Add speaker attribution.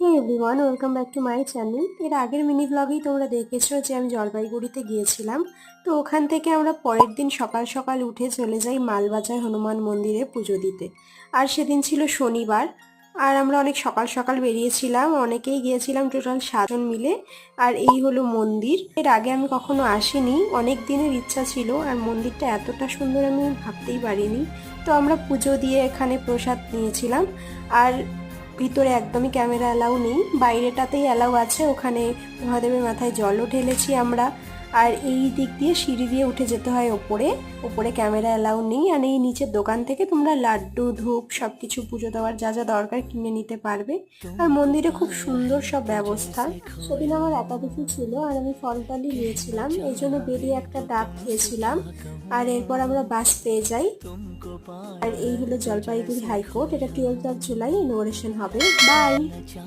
Speaker 1: Hey everyone, welcome back to my channel. এর আগের mini ব্লগেই তোমরা দেখেছো যে আমি জলপাইগুড়িতে গিয়েছিলাম। তো ওখান থেকে আমরা পরের দিন সকাল সকাল উঠে চলে যাই মালবাজার হনুমান মন্দিরে পুজো দিতে। আর সেদিন ছিল শনিবার। আর আমরা অনেক সকাল সকাল বেরিয়েছিলাম, অনেকেই গিয়েছিলাম, টোটাল 7 জন মিলে। আর এই হলো মন্দির। এর আগে আমি কখনো আসিনি, অনেক দিনের ইচ্ছা ছিল। আর মন্দিরটা এতটা সুন্দর আমি ভাবতেই পারিনি। তো আমরা পুজো দিয়ে এখানে প্রসাদ নিয়েছিলাম। আর ভিতরে একদমই ক্যামেরা অ্যালাউ নেই, বাইরেটাতেই অ্যালাউ আছে। ওখানে মহাদেবের মাথায় জলও ঢেলেছি আমরা। আর এই দিক দিয়ে সিঁড়ি দিয়ে উঠে যেতে হয় ওপরে। ওপরে ক্যামেরা অ্যালাউ নেই। আর এই নিচের দোকান থেকে তোমরা লাড্ডু, ধূপ সব কিছু পুজো দেওয়ার যা যা দরকার কিনে নিতে পারবে। আর মন্দিরে খুব সুন্দর সব ব্যবস্থা। সেদিন আমার একাদশী ছিল আর আমি ফলটালি নিয়েছিলাম, এই জন্য বেরিয়ে একটা ডাব খেয়েছিলাম। আর এরপর আমরা বাস পেয়ে যাই। আর এই হলো জলপাইগুড়ি হাইকোর্ট। এটা 12 জুলাই ইনোগ্রেশন হবে। বাই।